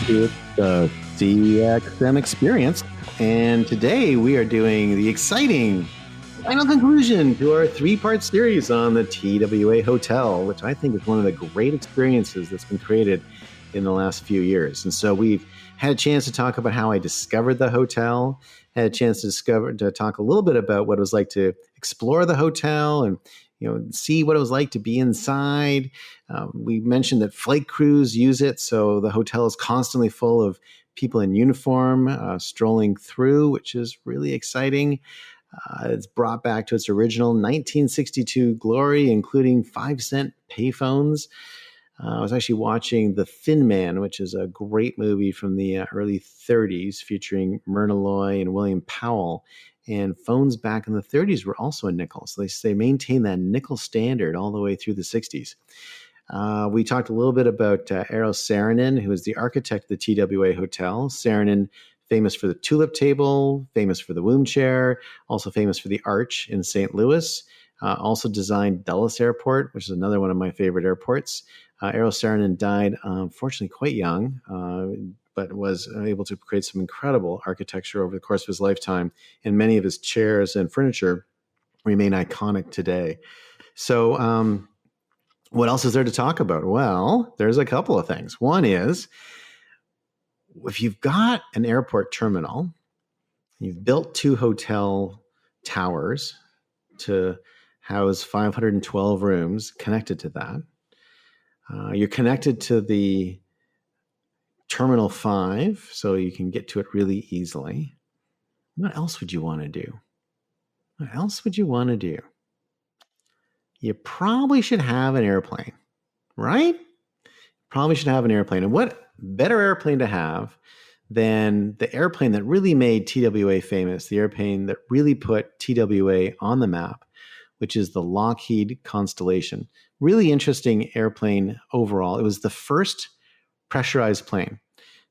It's the CXM Experience, and today we are doing the exciting final conclusion to our three-part series on the TWA Hotel, which I think is one of the great experiences that's been created in the last few years. And so we've had a chance to talk about how I discovered the hotel, had a chance to talk a little bit about what it was like to explore the hotel and see what it was like to be inside. We mentioned that flight crews use it, so the hotel is constantly full of people in uniform strolling through, which is really exciting. It's brought back to its original 1962 glory, including 5-cent payphones. I was actually watching The Thin Man, which is a great movie from the early 30s featuring Myrna Loy and William Powell. And phones back in the 30s were also a nickel. So they maintained that nickel standard all the way through the 60s. We talked a little bit about Eero Saarinen, who is the architect of the TWA Hotel. Saarinen, famous for the tulip table, famous for the womb chair, also famous for the arch in St. Louis. Also designed Dulles Airport, which is another one of my favorite airports. Eero Saarinen died, unfortunately, quite young, but was able to create some incredible architecture over the course of his lifetime. And many of his chairs and furniture remain iconic today. So what else is there to talk about? Well, there's a couple of things. One is, if you've got an airport terminal, you've built 2 hotel towers to house 512 rooms connected to that. You're connected to the Terminal 5, so you can get to it really easily. What else would you want to do? What else would you want to do? You probably should have an airplane, right? Probably should have an airplane. And what better airplane to have than the airplane that really made TWA famous, the airplane that really put TWA on the map, which is the Lockheed Constellation. Really interesting airplane overall. It was the first pressurized plane.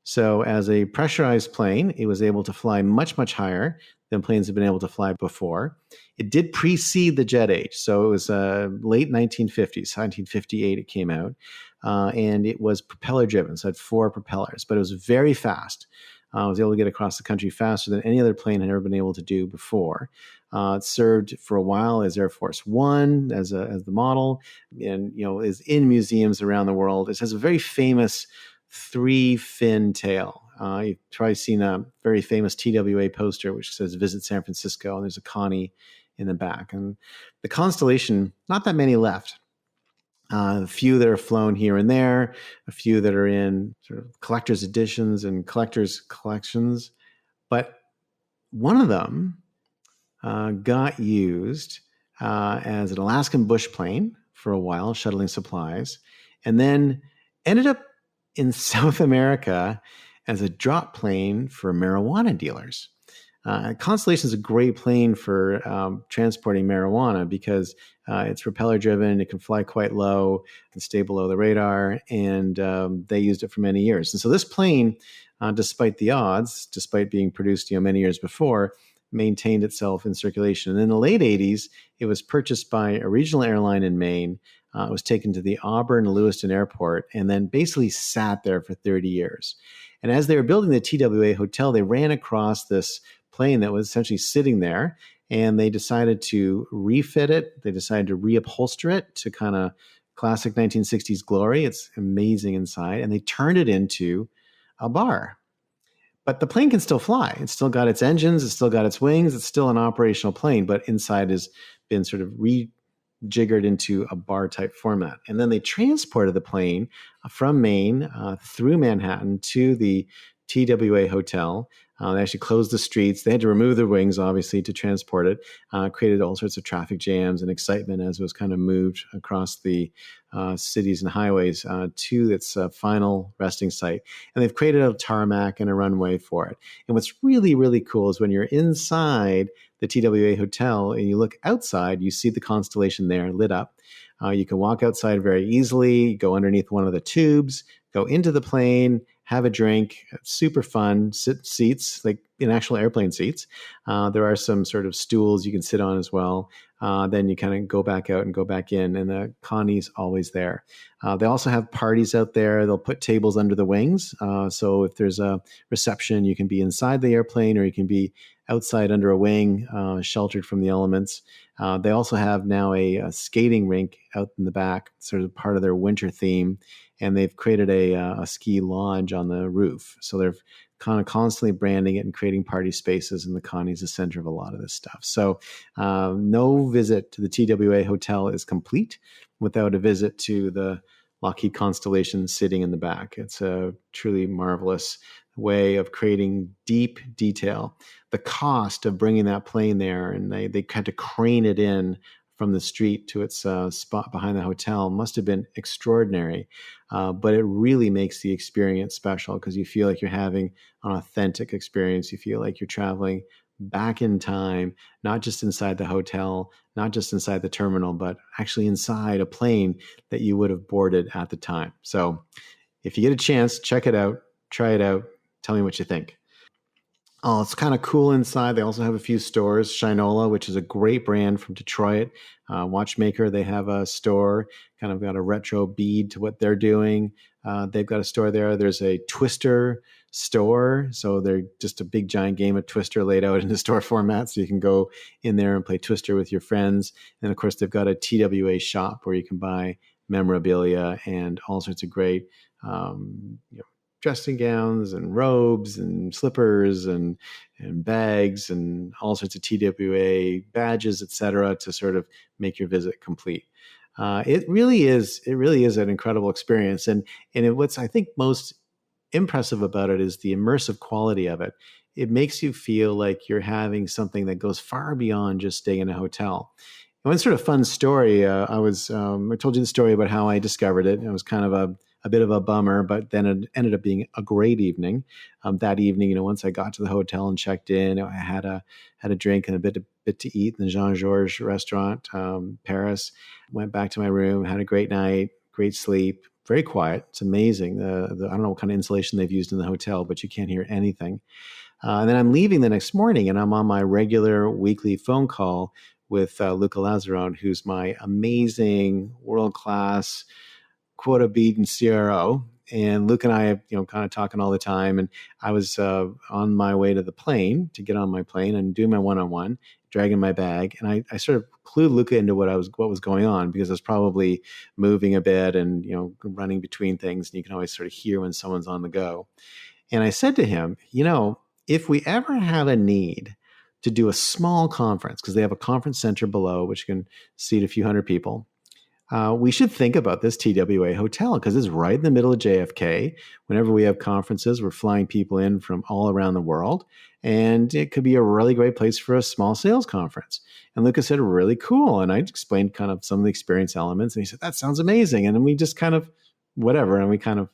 So as a pressurized plane, it was able to fly much, much higher than planes have been able to fly before. It did precede the jet age. So it was late 1950s, 1958 it came out. And it was propeller driven. So it had 4 propellers, but it was very fast. It was able to get across the country faster than any other plane had ever been able to do before. It served for a while as Air Force One as the model, and is in museums around the world. It has a very famous 3-fin tail. You've probably seen a very famous TWA poster which says "Visit San Francisco," and there's a Connie in the back. And the Constellation, not that many left. A few that are flown here and there, a few that are in sort of collector's editions and collector's collections. But one of them got used as an Alaskan bush plane for a while, shuttling supplies, and then ended up in South America as a drop plane for marijuana dealers. Constellation is a great plane for transporting marijuana because it's propeller driven, it can fly quite low, it can stay below the radar, and they used it for many years. And so this plane, despite the odds, despite being produced many years before, maintained itself in circulation. And in the late 80s, it was purchased by a regional airline in Maine. It was taken to the Auburn-Lewiston Airport and then basically sat there for 30 years. And as they were building the TWA Hotel, they ran across this plane that was essentially sitting there, and they decided to refit it. They decided to reupholster it to kind of classic 1960s glory. It's amazing inside. And they turned it into a bar. But the plane can still fly. It's still got its engines. It's still got its wings. It's still an operational plane, but inside has been sort of rejiggered into a bar-type format. And then they transported the plane from Maine through Manhattan to the TWA Hotel. They actually closed the streets. They had to remove the wings, obviously, to transport it. Created all sorts of traffic jams and excitement as it was kind of moved across the cities and highways to its final resting site. And they've created a tarmac and a runway for it. And what's really, really cool is when you're inside the TWA Hotel and you look outside, you see the Constellation there lit up. You can walk outside very easily, go underneath one of the tubes, go into the plane, have a drink. Super fun. Sit seats like in actual airplane seats. There are some sort of stools you can sit on as well. Then you kind of go back out and go back in, and the Connie's always there. They also have parties out there. They'll put tables under the wings. So if there's a reception, you can be inside the airplane or you can be outside under a wing, sheltered from the elements. They also have now a skating rink out in the back, sort of part of their winter theme. And they've created a ski lodge on the roof. So they're kind of constantly branding it and creating party spaces. And the Connie's the center of a lot of this stuff. So no visit to the TWA Hotel is complete without a visit to the Lockheed Constellation sitting in the back. It's a truly marvelous way of creating deep detail. The cost of bringing that plane there, and they had to crane it in from the street to its spot behind the hotel, must have been extraordinary. But it really makes the experience special because you feel like you're having an authentic experience. You feel like you're traveling back in time, not just inside the hotel, not just inside the terminal, but actually inside a plane that you would have boarded at the time. So if you get a chance, check it out, try it out, tell me what you think. Oh, it's kind of cool inside. They also have a few stores. Shinola, which is a great brand from Detroit, watchmaker. They have a store, kind of got a retro bead to what they're doing. They've got a store there. There's a Twister store. So they're just a big giant game of Twister laid out in the store format. So you can go in there and play Twister with your friends. And of course, they've got a TWA shop where you can buy memorabilia and all sorts of great dressing gowns and robes and slippers and bags and all sorts of TWA badges, etc., to sort of make your visit complete. It really is an incredible experience. And what's I think most impressive about it is the immersive quality of it. It makes you feel like you're having something that goes far beyond just staying in a hotel. And one sort of fun story, I told you the story about how I discovered it. It was kind of a bit of a bummer, but then it ended up being a great evening. That evening, once I got to the hotel and checked in, I had a drink and a bit to eat in the Jean-Georges restaurant, Paris. Went back to my room, had a great night, great sleep, very quiet. It's amazing. I don't know what kind of insulation they've used in the hotel, but you can't hear anything. And then I'm leaving the next morning, and I'm on my regular weekly phone call with Luca Lazzarone, who's my amazing world-class quota beaten CRO. And Luke and I, kind of talking all the time. And I was on my way to the plane to get on my plane and do my one-on-one, dragging my bag. And I sort of clued Luca into what was going on, because I was probably moving a bit and, running between things. And you can always sort of hear when someone's on the go. And I said to him, if we ever have a need to do a small conference, because they have a conference center below, which can seat a few hundred people, we should think about this TWA hotel, because it's right in the middle of JFK. Whenever we have conferences, we're flying people in from all around the world, and it could be a really great place for a small sales conference. And Lucas said, really cool. And I explained kind of some of the experience elements, and he said, that sounds amazing. And then we just kind of whatever, and we kind of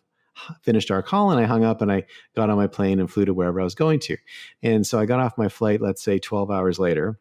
finished our call, and I hung up and I got on my plane and flew to wherever I was going to. And so I got off my flight, let's say 12 hours later.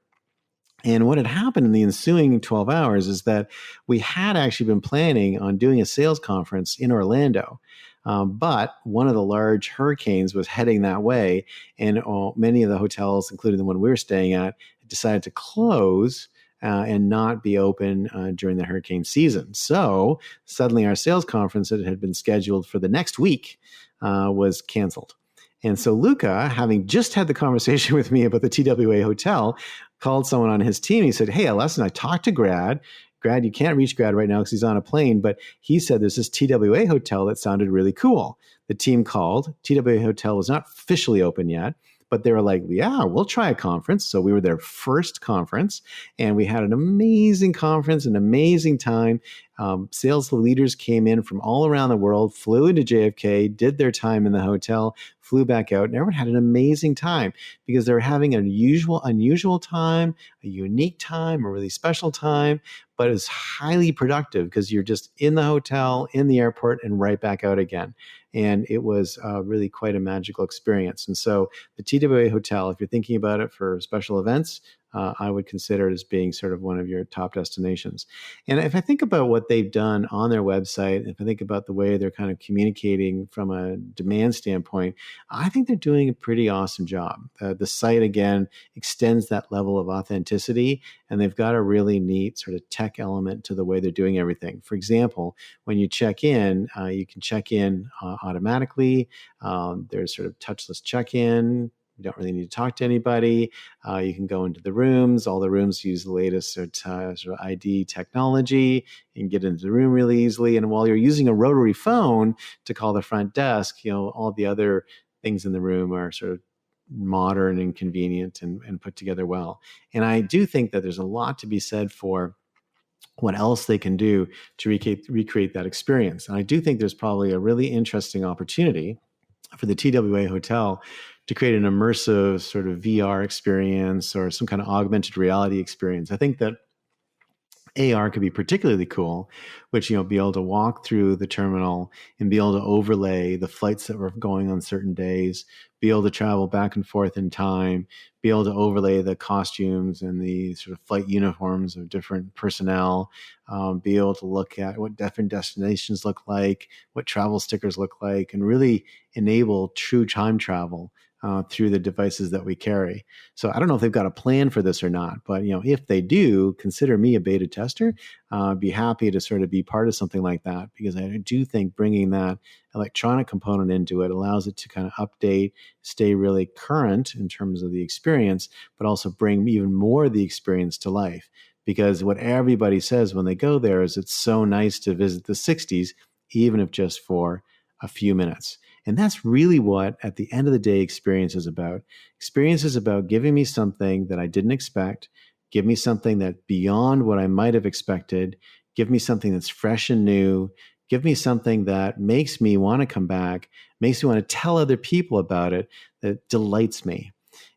And what had happened in the ensuing 12 hours is that we had actually been planning on doing a sales conference in Orlando. But one of the large hurricanes was heading that way. And many of the hotels, including the one we were staying at, decided to close and not be open during the hurricane season. So suddenly our sales conference that had been scheduled for the next week was canceled. And so Luca, having just had the conversation with me about the TWA hotel, called someone on his team. He said, hey, listen, I talked to Grad. Grad, you can't reach Grad right now because he's on a plane, but he said there's this TWA hotel that sounded really cool. The team called. TWA hotel was not officially open yet, but they were like, yeah, we'll try a conference. So we were their first conference, and we had an amazing conference, an amazing time. Sales leaders came in from all around the world, flew into JFK, did their time in the hotel, flew back out, and everyone had an amazing time because they were having an unusual time, a unique time, a really special time, but it was highly productive because you're just in the hotel, in the airport, and right back out again. And it was really quite a magical experience. And so the TWA Hotel, if you're thinking about it for special events, I would consider it as being sort of one of your top destinations. And if I think about what they've done on their website, if I think about the way they're kind of communicating from a demand standpoint, I think they're doing a pretty awesome job. The site, again, extends that level of authenticity, and they've got a really neat sort of tech element to the way they're doing everything. For example, when you check in, you can check in automatically. There's sort of touchless check-in. You don't really need to talk to anybody. You can go into the rooms. All the rooms use the latest sort of ID technology. You can get into the room really easily. And while you're using a rotary phone to call the front desk, all the other things in the room are sort of modern and convenient and put together well. And I do think that there's a lot to be said for what else they can do to recreate that experience. And I do think there's probably a really interesting opportunity for the TWA Hotel to create an immersive sort of VR experience or some kind of augmented reality experience. I think that AR could be particularly cool, which, be able to walk through the terminal and be able to overlay the flights that were going on certain days, be able to travel back and forth in time, be able to overlay the costumes and the sort of flight uniforms of different personnel, be able to look at what different destinations look like, what travel stickers look like, and really enable true time travel through the devices that we carry. So I don't know if they've got a plan for this or not, but if they do, consider me a beta tester. Be happy to sort of be part of something like that, because I do think bringing that electronic component into it allows it to kind of update, stay really current in terms of the experience, but also bring even more of the experience to life. Because what everybody says when they go there is it's so nice to visit the 60s, even if just for a few minutes. And that's really what, at the end of the day, experience is about. Experience is about giving me something that I didn't expect, give me something that beyond what I might have expected, give me something that's fresh and new, give me something that makes me want to come back, makes me want to tell other people about it, that delights me.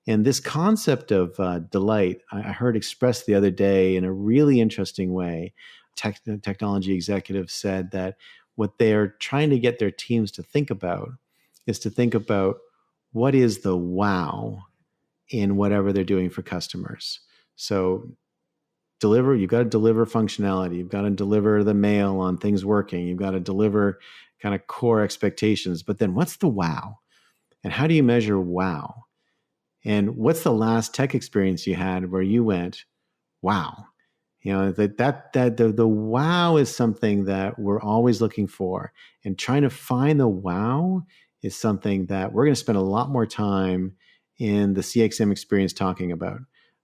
And this concept of delight, I heard expressed the other day in a really interesting way. Technology executives said that what they're trying to get their teams to think about is to think about what is the wow in whatever they're doing for customers. So you've got to deliver functionality. You've got to deliver the mail on things working. You've got to deliver kind of core expectations. But then what's the wow? And how do you measure wow? And what's the last tech experience you had where you went, wow? The wow is something that we're always looking for, and trying to find the wow is something that we're going to spend a lot more time in the CXM experience talking about.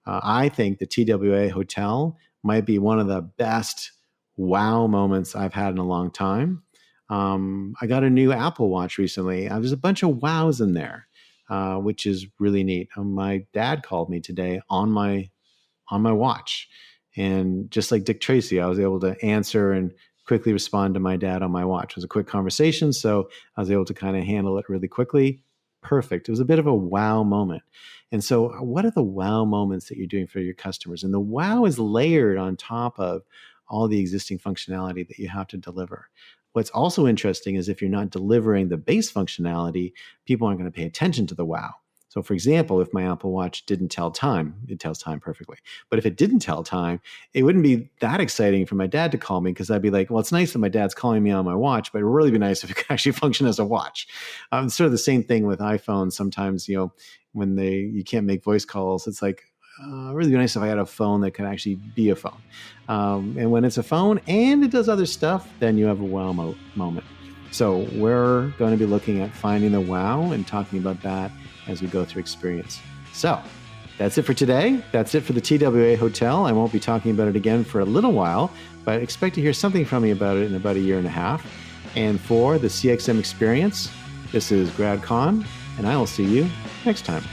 I think the TWA Hotel might be one of the best wow moments I've had in a long time. I got a new Apple Watch recently. There's a bunch of wows in there, which is really neat. My dad called me today on my watch. And just like Dick Tracy, I was able to answer and quickly respond to my dad on my watch. It was a quick conversation, so I was able to kind of handle it really quickly. Perfect. It was a bit of a wow moment. And so what are the wow moments that you're doing for your customers? And the wow is layered on top of all the existing functionality that you have to deliver. What's also interesting is if you're not delivering the base functionality, people aren't going to pay attention to the wow. So for example, if my Apple Watch didn't tell time, it tells time perfectly. But if it didn't tell time, it wouldn't be that exciting for my dad to call me, because I'd be like, well, it's nice that my dad's calling me on my watch, but it would really be nice if it could actually function as a watch. Sort of the same thing with iPhones. Sometimes, when you can't make voice calls, it's like, really nice if I had a phone that could actually be a phone. And when it's a phone and it does other stuff, then you have a wow moment. So we're going to be looking at finding the wow and talking about that as we go through experience. So that's it for today. That's it for the TWA Hotel. I won't be talking about it again for a little while, but expect to hear something from me about it in about a year and a half. And for the CXM Experience, this is Grad Khan, and I will see you next time.